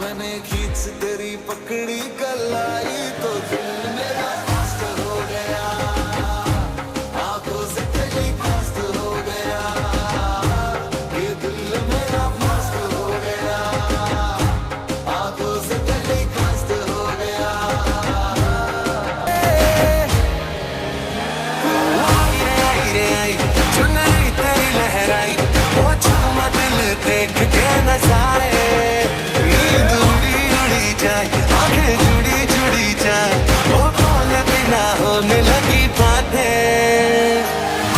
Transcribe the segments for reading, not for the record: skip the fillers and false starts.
मैंने खींच तेरी पकड़ी कलाई तो दिल मेरा फास्ट हो गया, आंखों से टेलीकास्ट हो गया, ये दिल मेरा फास्ट हो गया, आंखों से टेलीकास्ट हो गया। आई रे आई चुनरी तेरी लहराई, वो चूमा दिल देख के नजारे, नींद उड़ी उड़ी जाए, आंखें जुड़ी जुड़ी जाए, वो बोले बिना होने लगी बातें।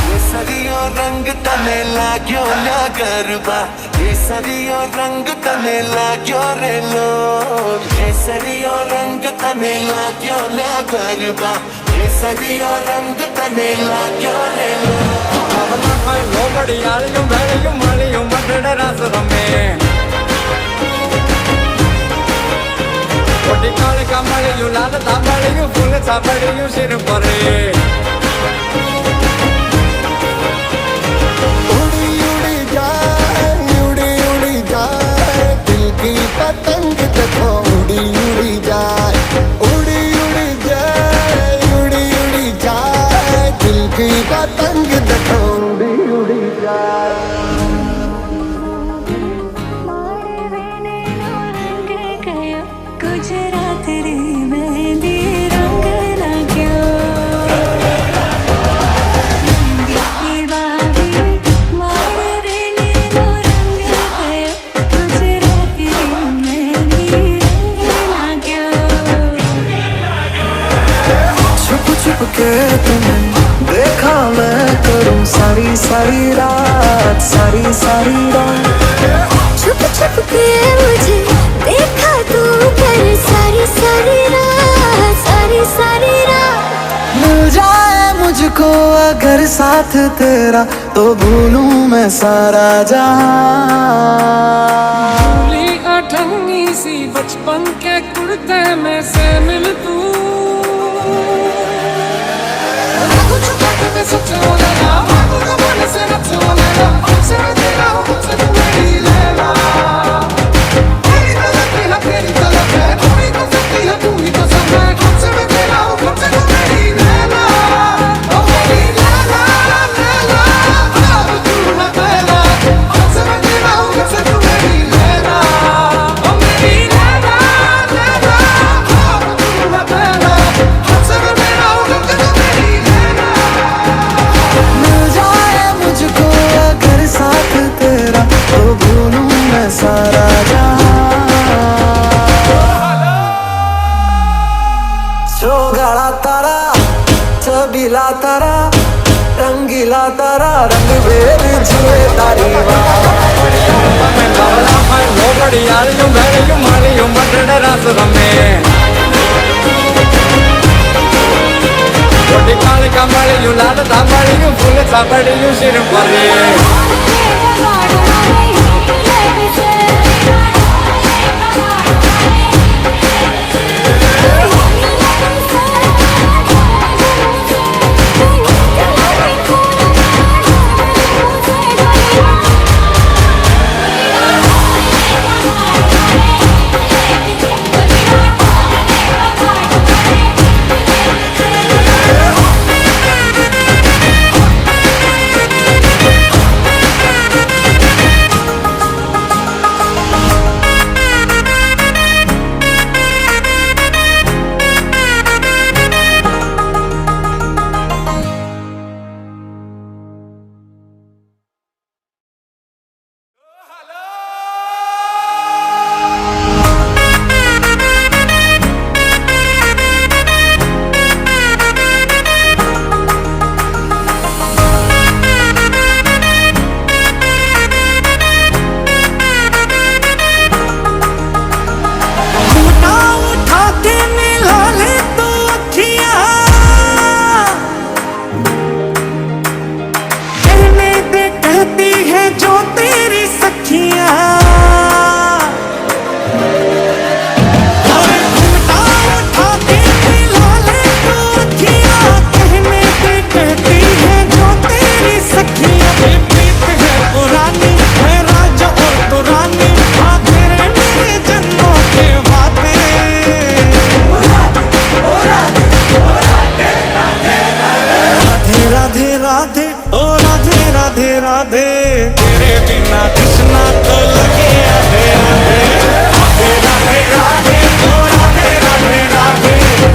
ये सदियों रंग तने लाग्यो ना गरबा, ये सदियों रंग तने लाग्यो रे लोग, ये सदियों रंग तने लाग्यो ना गरबा, ये सदियों रंग तने लाग्यो रे लोग। ലോകടിയാളിയും വേലയും മണിയും മറ്റയുടെ രാസതമ്മേ ഒട്ടിക്കാളി കമ്മളിയും ലാല താമ്പളിയും ഫുള്ള് ചാപ്പടിയും ശിരുപ്പറേ उड़ी उड़ी जाए, उड़ी उड़ी जाए, दिल की पतंग देखो उड़ी उड़ी जाए, उड़ी उड़ी जाए, उड़ी उड़ी जाए, दिल की पतंग देखो उड़ी उड़ी जाए। गुजरात रे मेहंदी रंग लाग्यो, मेहंदी की बागी मारे रे नीलो रंग गयो, गुजरात रे मेहंदी रंग लाग्यो। छुप छुप के तुम्हें देखा मैं करूं सारी सारी रात, सारी सारी रात। छुप छुप के मुझे देखा तू कर सारी सारी रात, सारी सारी रात। मिल जाए मुझको अगर साथ तेरा तो भूलूं मैं सारा जहां। भूली अठन्नी सी बचपन के कुर्ते में से मिल तू सच बोले ना बातों का मन से रच बोले ना हमसे मैं तेरा हूँ मुझसे तू मेरी लेना तेरी तलक है तू ही तो सकती है तू ही तो सब है हमसे मैं तेरा हूँ मुझसे तू मेरी लेना ओ मेरी लेना लेना अब तू न कहना हमसे मैं तेरा हूँ मुझसे तू मेरी लेना ओ मेरी लेना लेना अब तू न कहना हमसे मैं तेरा हूँ मुझसे तू मेरी लेना। मिल जाए मुझको अगर साथ तेरा तो भूलूं मैं सारा जहां। चौगाड़ा तारा छबीला तारा रंगीला तारा रंग बेर जुए तारी ലോകടിയാളിയും വേലയും മണിയും മറ്റയുടെ രാസതമ്മേ ഒട്ടിക്കാളി കമ്മളിയും ലാല താമ്പളിയും ഫുള്ള് ചാപ്പടിയും ശിരുപ്പറേ बिना कृष्णा को लगे राधे राधे राधे राधे ओ राधे राधे राधे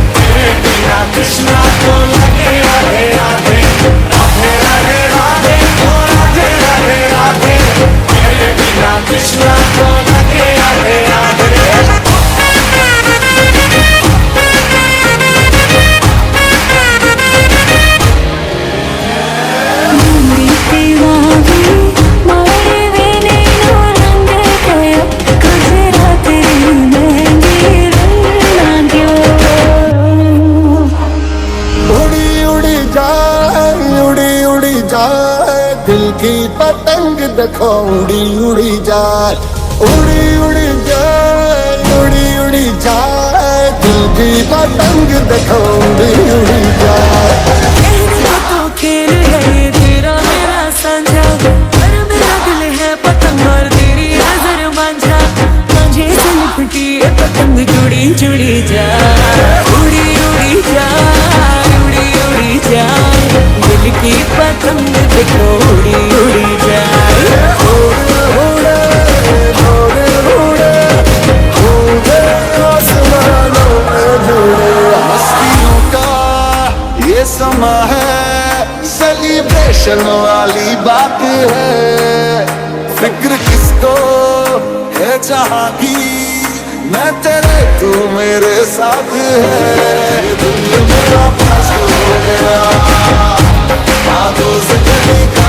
तेरे बिना कृष्णा को लगे राधे राधे राधे राधे राधे ओ राधे राधे राधे तेरे बिना कृष्णा को लगे राधे राधे दिल की पतंग देखो उड़ी उड़ी जाए उड़ी उड़ी जाए उड़ी उड़ी जाए दिल की पतंग देखो उड़ी उड़ी जाए तो खेल है ये तेरा मेरा साझा पर मेरा दिल है पतंग और तेरी नजर मांझा मांझे से लिपटी ये पतंग जुड़ी जुड़ी जाए उड़ी उड़ी जाए उड़ी उड़ी जाए दिल की पतंग देखो उड़ी उड़ी जाए उड़े उड़े उड़े उड़े उड़े आसमानों में जुड़े मस्तियों का ये समा है सेलिब्रेशन वाली बात है फिक्र किसको है जहाँ की मैं तेरे तू मेरे साथ है दिल मेरा पास हो गया बातों से कहीं